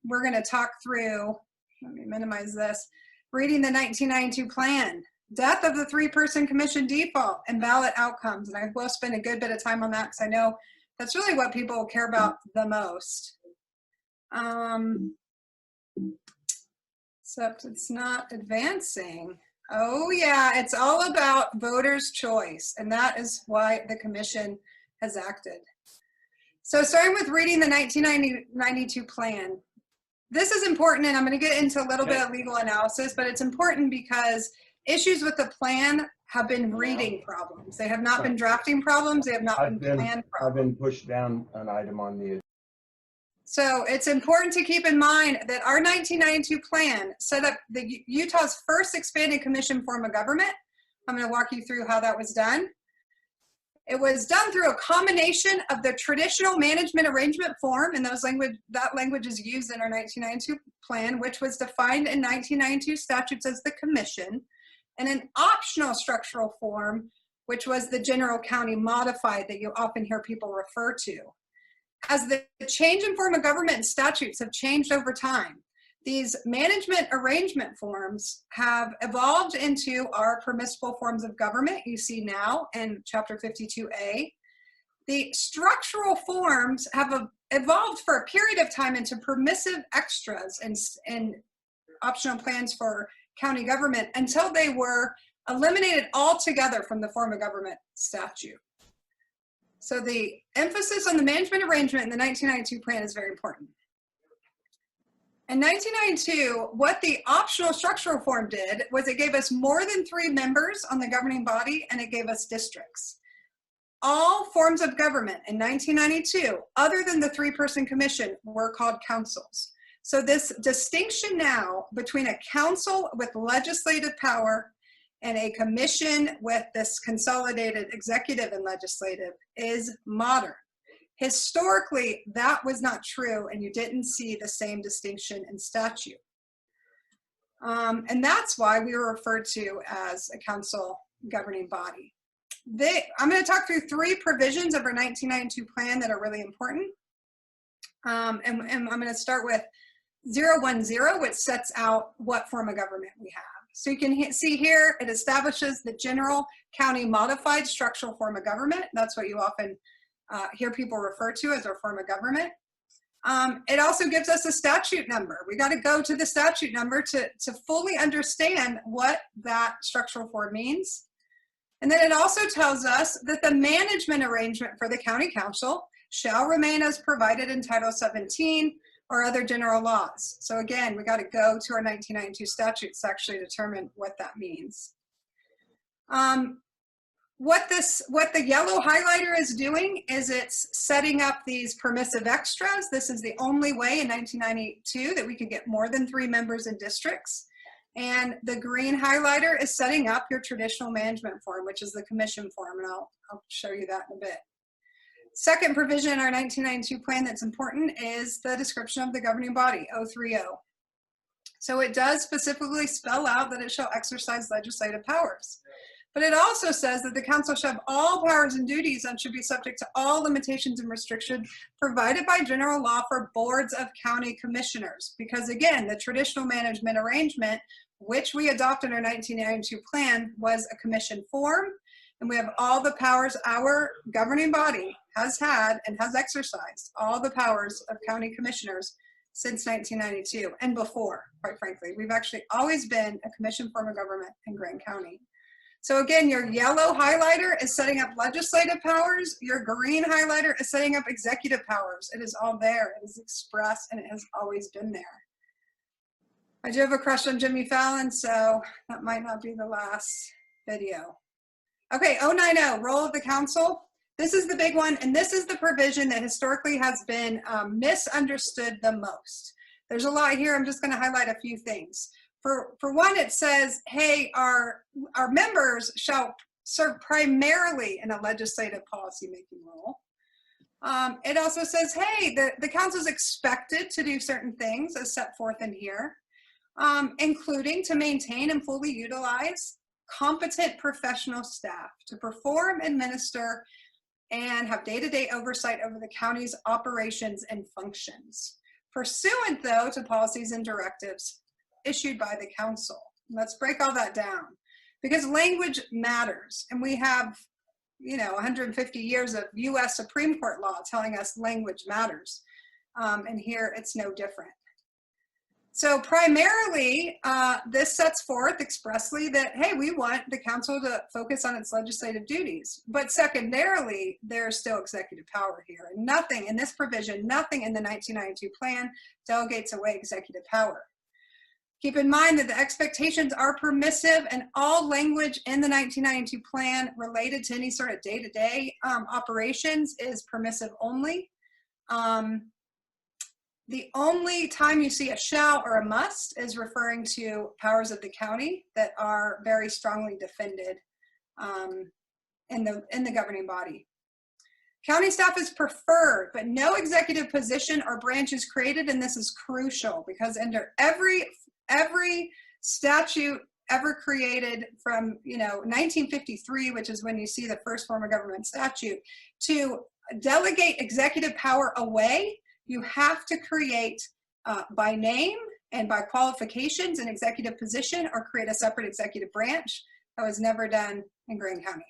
We're going to talk through, let me minimize this, reading the 1992 plan, death of the three-person commission default, and ballot outcomes. And I will spend a good bit of time on that because I know that's really what people care about the most. Except it's not advancing. Oh yeah, it's all about voters' choice, and that is why the commission has acted. So starting with reading the 1992 plan. This is important, and I'm going to get into a little bit of legal analysis, but it's important because issues with the plan have been reading problems. They have not been drafting problems. They have not been plan problems. I've been pushed down an item on the. So it's important to keep in mind that our 1992 plan set up the Utah's first expanded commission form of government. I'm going to walk you through how that was done. It was done through a combination of the traditional management arrangement form, and that language is used in our 1992 plan, which was defined in 1992 statutes as the commission, and an optional structural form, which was the general county modified that you often hear people refer to. As the change in form of government and statutes have changed over time, these management arrangement forms have evolved into our permissible forms of government you see now in Chapter 52A. The structural forms have evolved for a period of time into permissive extras and optional plans for county government until they were eliminated altogether from the form of government statute. So the emphasis on the management arrangement in the 1992 plan is very important. In 1992, what the optional structural form did was it gave us more than 3 members on the governing body, and it gave us districts. All forms of government in 1992, other than the 3-person commission, were called councils. So this distinction now between a council with legislative power and a commission with this consolidated executive and legislative is modern. Historically, that was not true, and you didn't see the same distinction in statute. And that's why we were referred to as a council governing body. I'm going to talk through 3 provisions of our 1992 plan that are really important. And I'm going to start with 010, which sets out what form of government we have. So you can see here, it establishes the general county modified structural form of government. That's what you often hear people refer to as our form of government. It also gives us a statute number. We got to go to the statute number to fully understand what that structural form means. And then it also tells us that the management arrangement for the county council shall remain as provided in Title 17 or other general laws. So again, we got to go to our 1992 statutes to actually determine what that means. What the yellow highlighter is doing is it's setting up these permissive extras. This is the only way in 1992 that we could get more than 3 members in districts. And the green highlighter is setting up your traditional management form, which is the commission form, and I'll show you that in a bit. Second provision in our 1992 plan that's important is the description of the governing body, 030. So it does specifically spell out that it shall exercise legislative powers. But it also says that the council shall have all powers and duties and should be subject to all limitations and restrictions provided by general law for boards of county commissioners. Because again, the traditional management arrangement, which we adopted in our 1992 plan, was a commission form, and we have all the powers our governing body has had and has exercised, all the powers of county commissioners since 1992 and before, quite frankly. We've actually always been a commission form of government in Grand County. So again, your yellow highlighter is setting up legislative powers. Your green highlighter is setting up executive powers. It is all there. It is expressed, and it has always been there. I do have a crush on Jimmy Fallon, so that might not be the last video. Okay, 090, role of the council. This is the big one, and this is the provision that historically has been misunderstood the most. There's a lot here. I'm just going to highlight a few things. For one, it says, hey, our members shall serve primarily in a legislative policy-making role. It also says, hey, the council is expected to do certain things as set forth in here, including to maintain and fully utilize competent professional staff to perform, administer, and have day-to-day oversight over the county's operations and functions. pursuant though to policies and directives issued by the council. Let's break all that down, because language matters, and we have 150 years of US Supreme Court law telling us language matters, and here it's no different. So primarily, this sets forth expressly that, hey, we want the council to focus on its legislative duties. But secondarily, there's still executive power here. And nothing in this provision, nothing in the 1992 plan delegates away executive power. Keep in mind that the expectations are permissive, and all language in the 1992 plan related to any sort of day-to-day operations is permissive only. The only time you see a shall or a must is referring to powers of the county that are very strongly defended in the governing body. County staff is preferred, but no executive position or branch is created, and this is crucial because under every statute ever created from 1953, which is when you see the first form of government statute, to delegate executive power away, you have to create by name and by qualifications an executive position or create a separate executive branch. That was never done in Greene County.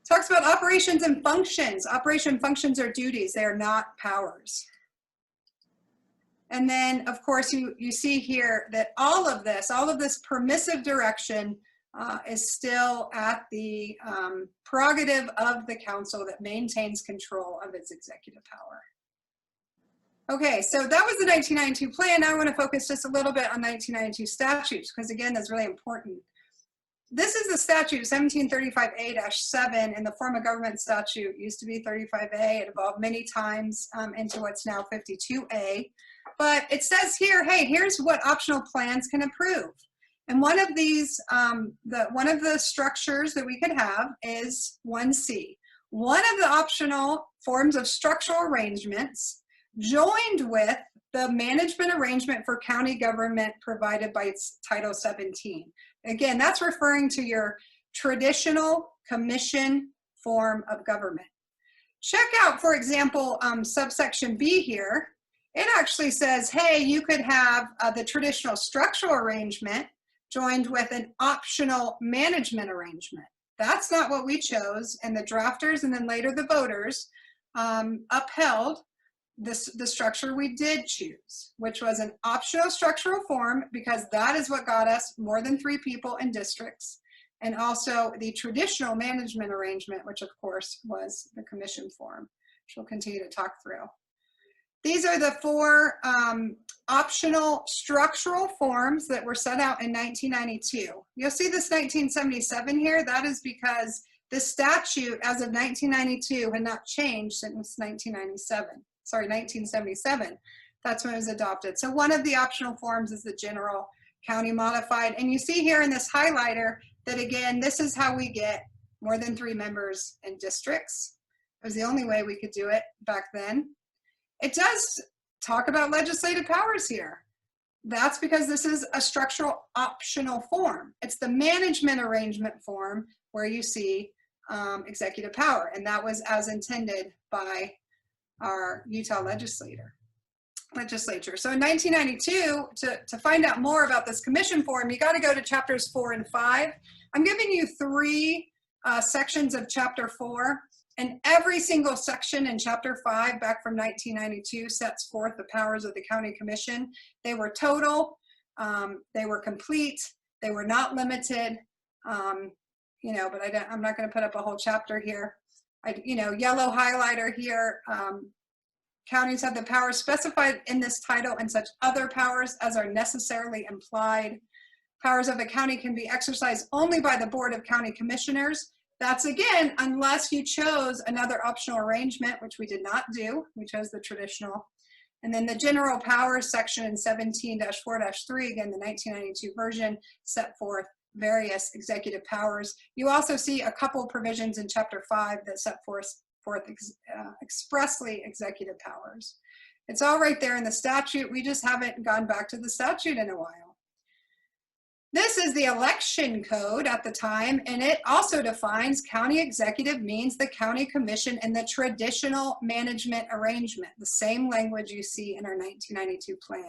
Talks about operations and functions. Operation functions are duties. They are not powers. And then, of course, you see here that all of this permissive direction is still at the prerogative of the council that maintains control of its executive power. Okay, so that was the 1992 plan. Now I want to focus just a little bit on 1992 statutes, because again, that's really important. This is the statute 1735A-7, and the form of government statute used to be 35A. It evolved many times into what's now 52A. But it says here, hey, here's what optional plans can approve. And one of these, one of the structures that we could have is 1C. One of the optional forms of structural arrangements joined with the management arrangement for county government provided by its Title 17. Again, that's referring to your traditional commission form of government. Check out, for example, subsection B here. It actually says, hey, you could have the traditional structural arrangement joined with an optional management arrangement. That's not what we chose, and the drafters and then later the voters upheld the structure we did choose, which was an optional structural form, because that is what got us more than 3 people in districts, and also the traditional management arrangement, which of course was the commission form, which we'll continue to talk through. These are the 4 optional structural forms that were set out in 1992. You'll see this 1977 here. That is because the statute as of 1992 had not changed since 1977. That's when it was adopted. So one of the optional forms is the general county modified. And you see here in this highlighter that, again, this is how we get more than 3 members in districts. It was the only way we could do it back then. It does talk about legislative powers here. That's because this is a structural optional form. It's the management arrangement form where you see executive power, and that was as intended by our Utah legislature. So in 1992, to find out more about this commission form, you got to go to chapters 4 and 5. I'm giving you 3 sections of chapter 4. And every single section in chapter 5 back from 1992 sets forth the powers of the county commission. They were total, they were complete, they were not limited, but I'm not going to put up a whole chapter here. Yellow highlighter here, counties have the powers specified in this title and such other powers as are necessarily implied. Powers of a county can be exercised only by the Board of County Commissioners. That's, again, unless you chose another optional arrangement, which we did not do. We chose the traditional. And then the general powers section in 17-4-3, again, the 1992 version, set forth various executive powers. You also see a couple provisions in chapter 5 that set forth expressly executive powers. It's all right there in the statute. We just haven't gone back to the statute in a while. This is the election code at the time, and it also defines county executive means the county commission and the traditional management arrangement, the same language you see in our 1992 plan.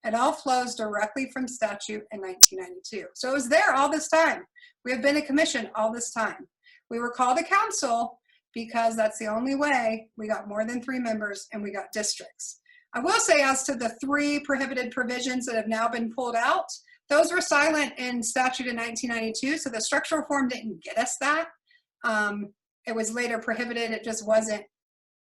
It all flows directly from statute in 1992. So it was there all this time. We have been a commission all this time. We were called a council because that's the only way we got more than 3 members and we got districts. I will say, as to the 3 prohibited provisions that have now been pulled out, those were silent in statute in 1992, so the structural reform didn't get us that. It was later prohibited. It just wasn't,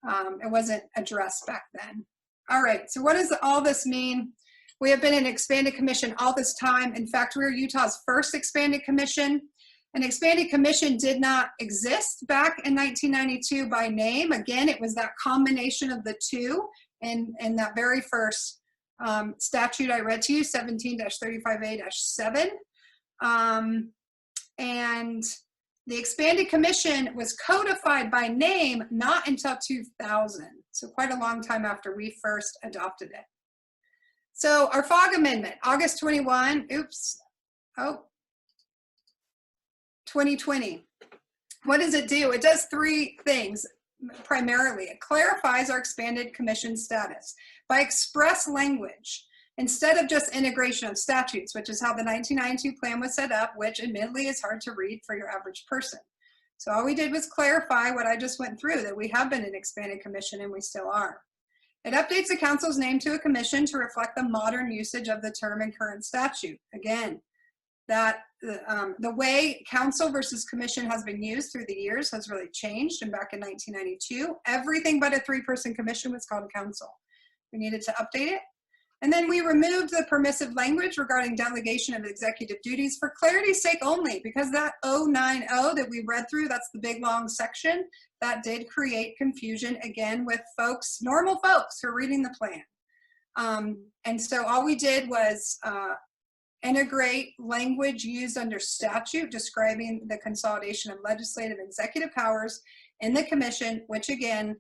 it wasn't addressed back then. All right, so what does all this mean? We have been an expanded commission all this time. In fact, we were Utah's first expanded commission. An expanded commission did not exist back in 1992 by name. Again, it was that combination of the two in that very first statute I read to you, 17-35A-7. And the expanded commission was codified by name not until 2000. So quite a long time after we first adopted it. So our FOG amendment, August 21, 2020. What does it do? It does 3 things primarily. It clarifies our expanded commission status by express language instead of just integration of statutes, which is how the 1992 plan was set up, which admittedly is hard to read for your average person. So all we did was clarify what I just went through, that we have been an expanded commission and we still are. It updates the council's name to a commission to reflect the modern usage of the term in current statute. Again, that the way council versus commission has been used through the years has really changed. And back in 1992, everything but a 3-person commission was called council. We needed to update it. And then we removed the permissive language regarding delegation of executive duties for clarity's sake only, because that 090 that we read through, that's the big long section, that did create confusion again with folks, normal folks who are reading the plan. And so all we did was integrate language used under statute describing the consolidation of legislative and executive powers in the commission, which again,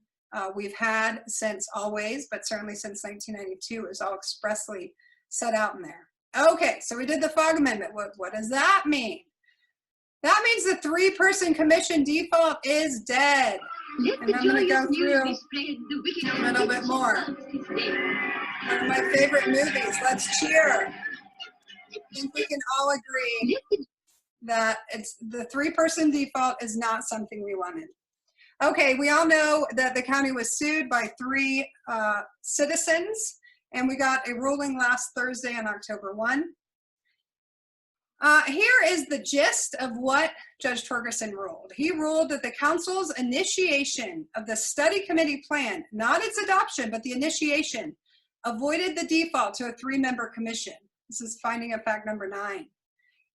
we've had since always, but certainly since 1992, is all expressly set out in there. Okay, so we did the FOG amendment. What does that mean? That means the 3-person commission default is dead. And I'm going to go through a little bit more. One of my favorite movies, Let's Cheer. I think we can all agree that the 3-person default is not something we wanted. Okay, we all know that the county was sued by 3 citizens, and we got a ruling last Thursday on October 1. Here is the gist of what Judge Torgerson ruled. He ruled that the council's initiation of the study committee plan, not its adoption, but the initiation, avoided the default to a 3-member commission. This is finding of fact number 9.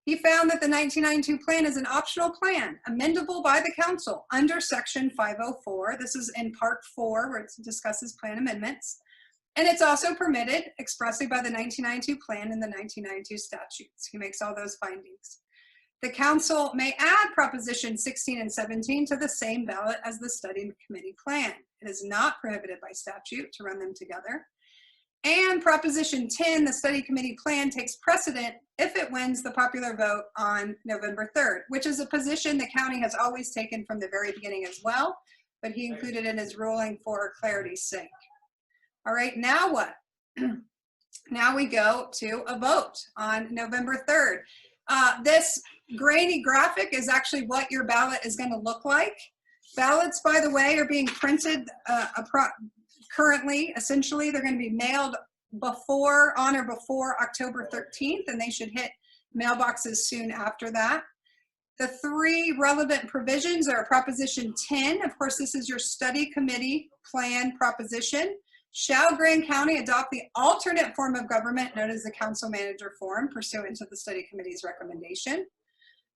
He found that the 1992 plan is an optional plan, amendable by the council under section 504. This is in part 4, where it discusses plan amendments. And it's also permitted expressly by the 1992 plan and the 1992 statutes. He makes all those findings. The council may add proposition 16 and 17 to the same ballot as the study committee plan. It is not prohibited by statute to run them together. And proposition 10, the study committee plan, takes precedent if it wins the popular vote on November 3rd, which is a position the county has always taken from the very beginning as well, but he included it in his ruling for clarity's sake. All right, now what? Now we go to a vote on November 3rd. This grainy graphic is actually what your ballot is going to look like. Ballots, by the way, are being printed currently. Essentially, they're going to be mailed on or before October 13th, and they should hit mailboxes soon after that. The 3 relevant provisions are Proposition 10. Of course, this is your study committee plan proposition. Shall Grand County adopt the alternate form of government known as the council manager form pursuant to the study committee's recommendation?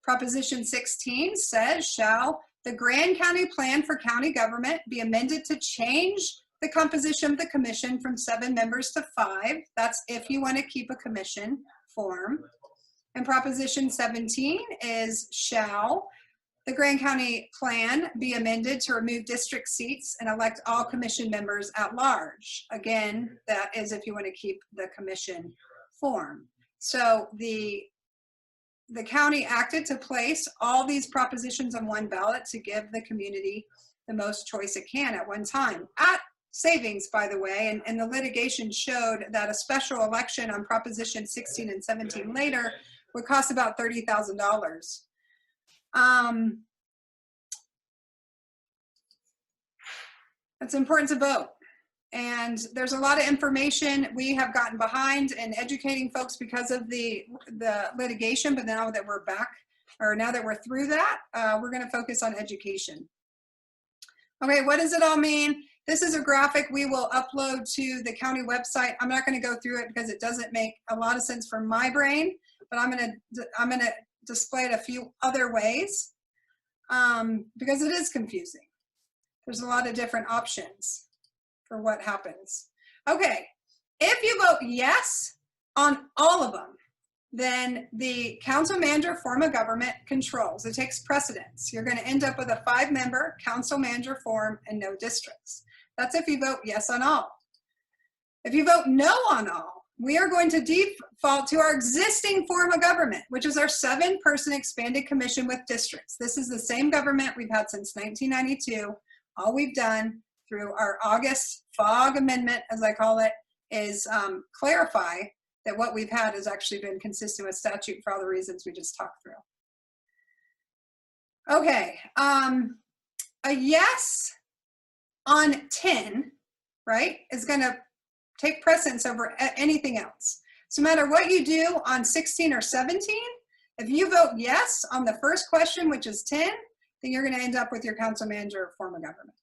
Proposition 16 says, shall the Grand County plan for county government be amended to change the composition of the commission from 7 members to 5? That's if you want to keep a commission form. And Proposition 17 is, shall the Grand County plan be amended to remove district seats and elect all commission members at large? Again, that is if you want to keep the commission form. So the the county acted to place all these propositions on one ballot to give the community the most choice it can at one time, at savings, by the way, and the litigation showed that a special election on Proposition 16 and 17 later would cost about $30,000. It's important to vote. And there's a lot of information we have gotten behind in educating folks because of the litigation, but now that we're back, or now that we're through that, we're gonna focus on education. Okay, what does it all mean? This is a graphic we will upload to the county website. I'm not gonna go through it because it doesn't make a lot of sense for my brain, but I'm gonna display it a few other ways because it is confusing. There's a lot of different options for what happens. Okay, if you vote yes on all of them, then the council manager form of government controls. It takes precedence. You're going to end up with a 5-member council manager form and no districts. That's if you vote yes on all. If you vote no on all, we are going to default to our existing form of government, which is our 7-person expanded commission with districts. This is the same government we've had since 1992. All we've done through our August FOG amendment, as I call it, is clarify that what we've had has actually been consistent with statute for all the reasons we just talked through. Okay, a yes on 10, right, is gonna take precedence over anything else. So no matter what you do on 16 or 17, if you vote yes on the first question, which is 10, then you're gonna end up with your council manager form of government.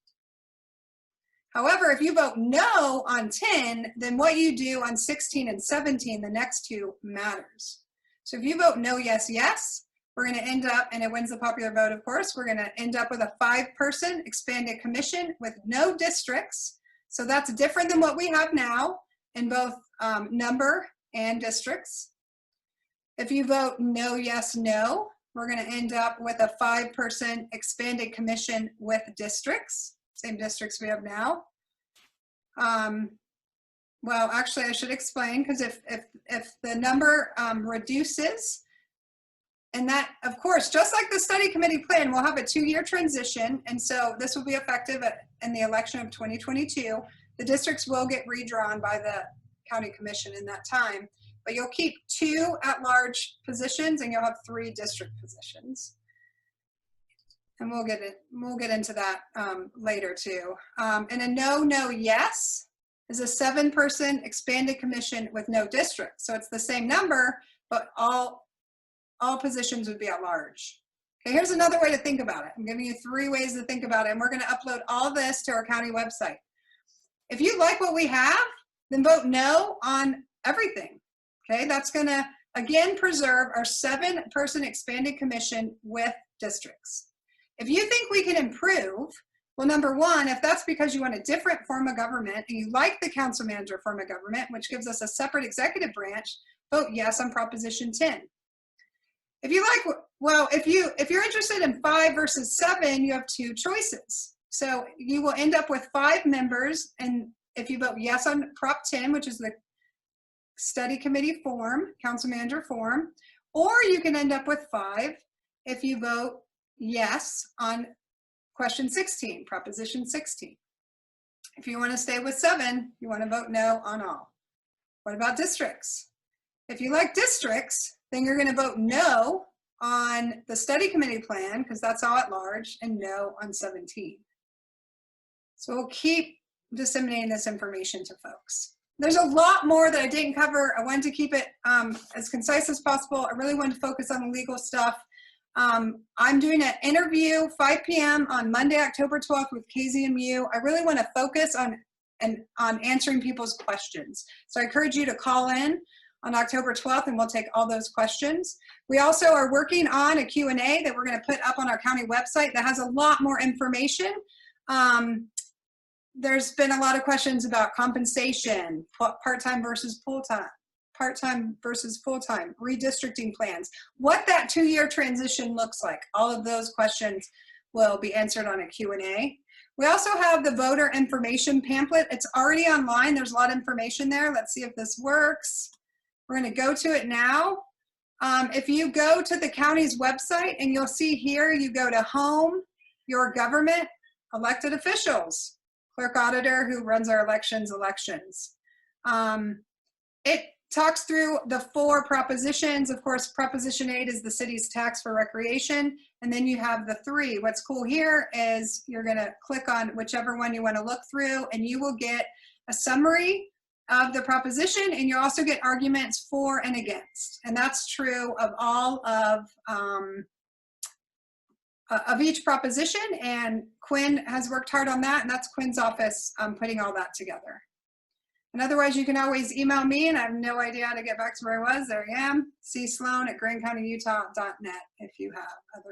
However, if you vote no on 10, then what you do on 16 and 17, the next two, matters. So if you vote no, yes, yes, we're going to end up, and it wins the popular vote, of course, we're going to end up with a 5-person expanded commission with no districts. So that's different than what we have now in both number and districts. If you vote no, yes, no, we're going to end up with a 5-person expanded commission with districts. Same districts we have now. Well, actually, I should explain, because if the number reduces, and that, of course, just like the study committee plan, we'll have a 2-year transition, and so this will be effective in the election of 2022. The districts will get redrawn by the county commission in that time, but you'll keep 2 at-large positions, and you'll have 3 district positions. And we'll get into that later too. And a no, no, yes is a 7-person expanded commission with no district. So it's the same number, but all positions would be at large. Okay, here's another way to think about it. I'm giving you 3 ways to think about it, and we're going to upload all this to our county website. If you like what we have, then vote no on everything. Okay, that's going to again preserve our 7-person expanded commission with districts. If you think we can improve, well, number one, if that's because you want a different form of government and you like the council manager form of government, which gives us a separate executive branch, vote yes on Proposition 10. If you like, well, if you're interested in 5 versus 7, you have 2 choices. So you will end up with 5 members, and if you vote yes on Prop 10, which is the study committee form, council manager form, or you can end up with 5 if you vote yes on question 16, Proposition 16. If you want to stay with 7, you want to vote no on all. What about districts? If you like districts, then you're going to vote no on the study committee plan, because that's all at large, and no on 17. So we'll keep disseminating this information to folks. There's a lot more that I didn't cover. I wanted to keep it as concise as possible. I really wanted to focus on the legal stuff. I'm doing an interview 5 p.m. on Monday, October 12th with KZMU. I really want to focus on answering people's questions. So I encourage you to call in on October 12th, and we'll take all those questions. We also are working on a Q&A that we're going to put up on our county website that has a lot more information. There's been a lot of questions about compensation, part-time versus full-time, redistricting plans, what that 2-year transition looks like. All of those questions will be answered on a Q&A. We also have the voter information pamphlet. It's already online. There's a lot of information there. Let's see if this works. We're going to go to it now. If you go to the county's website, and you'll see here, you go to Home, Your Government, Elected Officials, Clerk Auditor, who runs our elections. It talks through the 4 propositions. Of course, Proposition 8 is the city's tax for recreation. And then you have the 3. What's cool here is you're going to click on whichever one you want to look through, and you will get a summary of the proposition, and you also get arguments for and against. And that's true of all of each proposition. And Quinn has worked hard on that, and that's Quinn's office putting all that together. And otherwise, you can always email me, and I have no idea how to get back to where I was. There I am, csloan@grandcountyutah.net if you have other